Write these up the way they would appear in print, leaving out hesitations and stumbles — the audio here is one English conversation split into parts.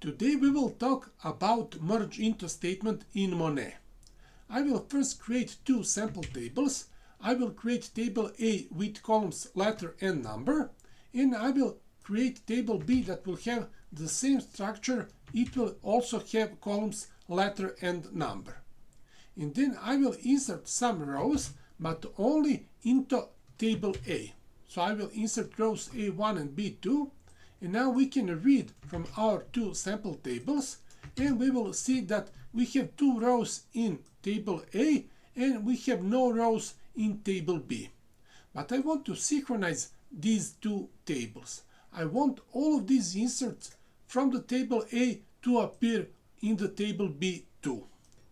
Today we will talk about merge into statement in Monet. I will first create two sample tables. I will create table A with columns letter and number, and I will create table B that will have the same structure. It will also have columns letter and number. And then I will insert some rows, but only into table A. So I will insert rows A1 and B2. And now we can read from our two sample tables, and we will see that we have two rows in table A and we have no rows in table B. But I want to synchronize these two tables. I want all of these inserts from the table A to appear in the table B too.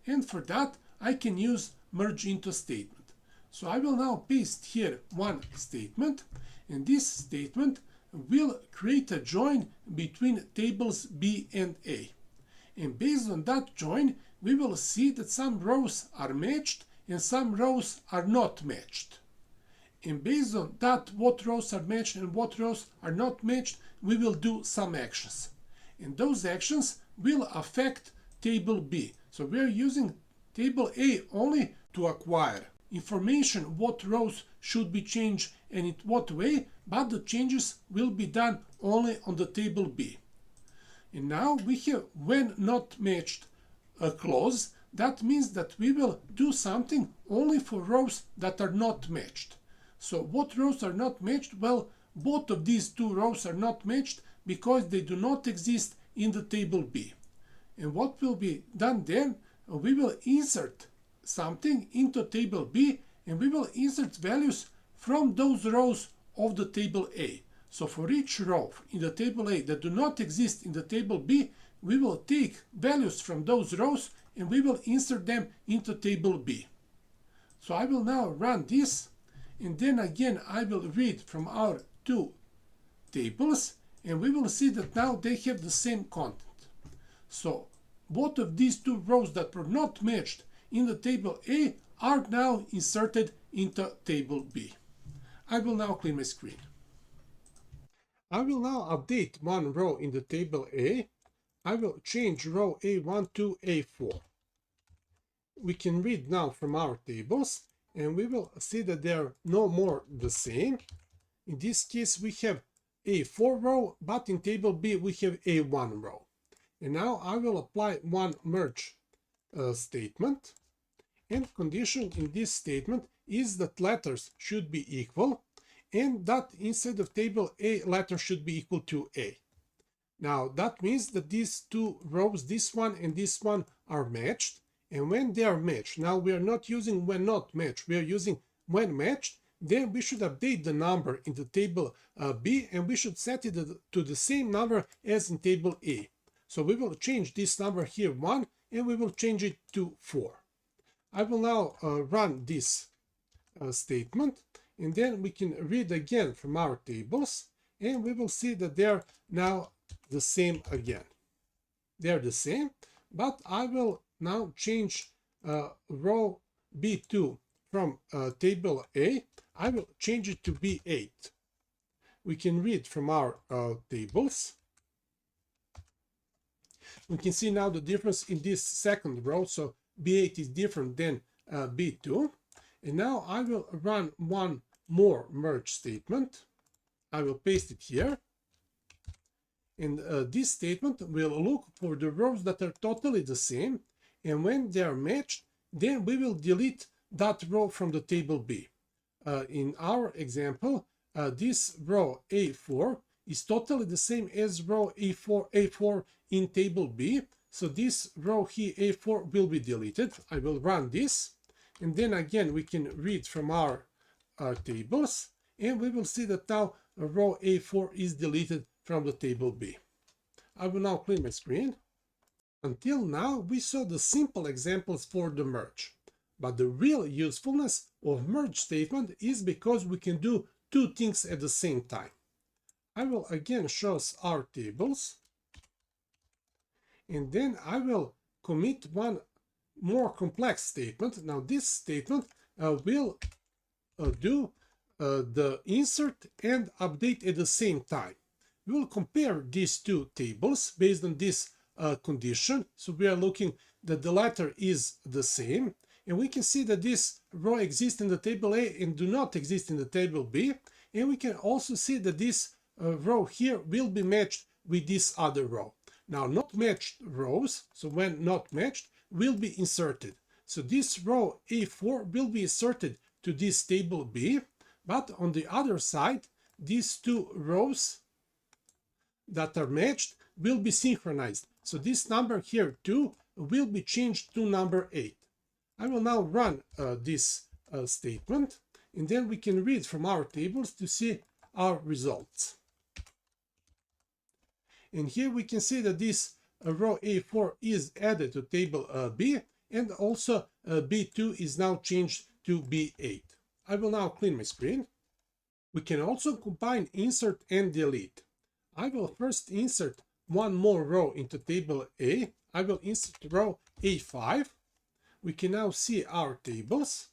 And for that I can use merge into statement. So I will now paste here one statement, and this statement will create a join between tables B and A. And based on that join, we will see that some rows are matched and some rows are not matched. And based on that, what rows are matched and what rows are not matched, we will do some actions. And those actions will affect table B. So we are using table A only to acquire information what rows should be changed and in what way, but the changes will be done only on the table B. And now we have when not matched a clause. That means that we will do something only for rows that are not matched. So what rows are not matched? Well, both of these two rows are not matched because they do not exist in the table B. And what will be done then? We will insert something into table B, and we will insert values from those rows of the table A. So for each row in the table A that do not exist in the table B, we will take values from those rows and we will insert them into table B. So I will now run this, and then again I will read from our two tables, and we will see that now they have the same content. So both of these two rows that were not matched in the table A are now inserted into table B. I will now clear my screen. I will now update one row in the table A. I will change row A1 to A4. We can read now from our tables, and we will see that they are no more the same. In this case we have A4 row, but in table B we have A1 row. And now I will apply one merge statement. And condition in this statement is that letters should be equal, and that instead of table A, letter should be equal to A. Now that means that these two rows, this one and this one, are matched. And when they are matched, now we are not using when not matched, we are using when matched, then we should update the number in the table B, and we should set it to the same number as in table A. So we will change this number here 1, and we will change it to 4. I will now run this statement, and then we can read again from our tables, and we will see that they are now the same again. They are the same, but I will now change row B2 from table A. I will change it to B8. We can read from our tables. We can see now the difference in this second row. So B8 is different than B2. And now I will run one more merge statement. I will paste it here. And this statement will look for the rows that are totally the same. And when they are matched, then we will delete that row from the table B. In our example, this row A4 is totally the same as row A4 in table B. So this row here, A4, will be deleted. I will run this, and then again we can read from our tables, and we will see that now row A4 is deleted from the table B. I will now clear my screen. Until now we saw the simple examples for the merge, but the real usefulness of merge statement is because we can do two things at the same time. I will again show us our tables, and then I will commit one more complex statement. Now this statement will do the insert and update at the same time. We will compare these two tables based on this condition. So we are looking that the letter is the same, and we can see that this row exists in the table A and do not exist in the table B. And we can also see that this row here will be matched with this other row. Now, not matched rows, so when not matched, will be inserted. So this row A4 will be inserted to this table B, but on the other side, these two rows that are matched will be synchronized. So this number here 2 will be changed to number 8. I will now run this statement, and then we can read from our tables to see our results. And here we can see that this row A4 is added to table B, and also B2 is now changed to B8. I will now clean my screen. We can also combine insert and delete. I will first insert one more row into table A. I will insert row A5. We can now see our tables.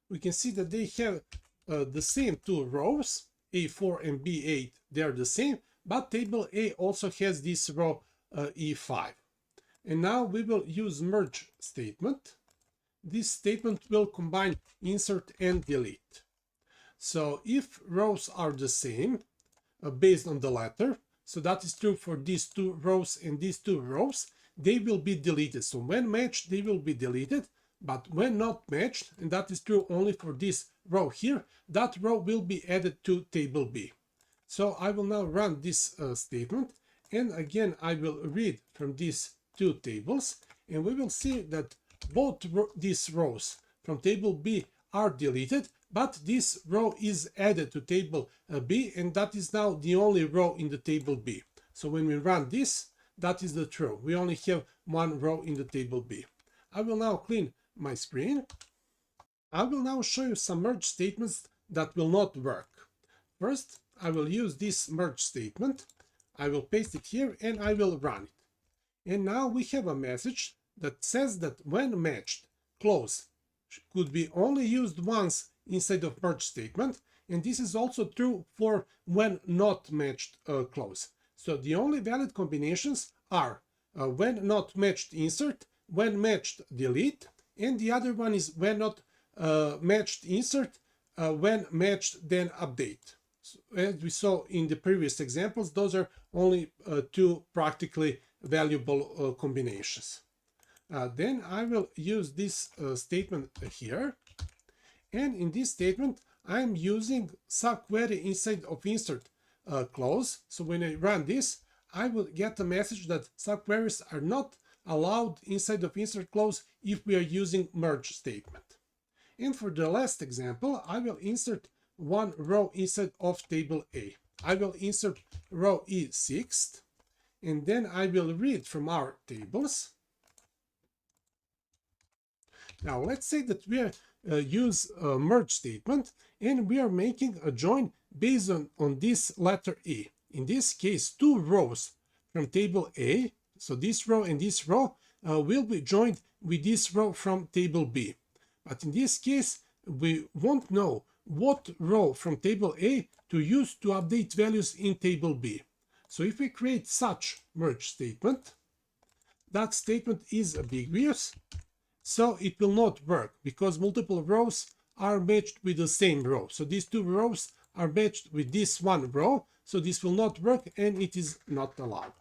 We can see that they have the same two rows, A4 and B8. They are the same, but table A also has this row E5. And now we will use merge statement. This statement will combine insert and delete. So if rows are the same based on the letter, so that is true for these two rows and these two rows, they will be deleted. So when matched, they will be deleted, but when not matched, and that is true only for this row here, that row will be added to table B. So I will now run this statement, and again I will read from these two tables, and we will see that both these rows from table B are deleted, but this row is added to table B, and that is now the only row in the table B. So when we run this, that is the true. We only have one row in the table B. I will now clean my screen. I will now show you some merge statements that will not work. First, I will use this merge statement. I will paste it here and I will run it. And now we have a message that says that when matched, clause could be only used once inside of merge statement, and this is also true for when not matched clause. So the only valid combinations are when not matched insert, when matched delete, and the other one is when not matched insert, when matched then update. So, as we saw in the previous examples, those are only two practically valuable combinations. Then I will use this statement here, and in this statement I'm using subquery inside of insert clause. So when I run this, I will get a message that subqueries are not allowed inside of insert clause if we are using merge statement. And for the last example, I will insert one row inside of table A. I will insert row E6, and then I will read from our tables. Now let's say that we use a merge statement and we are making a join based on this letter E. In this case, two rows from table A, so this row and this row, will be joined with this row from table B. But in this case, we won't know what row from table A to use to update values in table B. So if we create such merge statement, that statement is ambiguous, so it will not work because multiple rows are matched with the same row. So these two rows are matched with this one row, so this will not work and it is not allowed.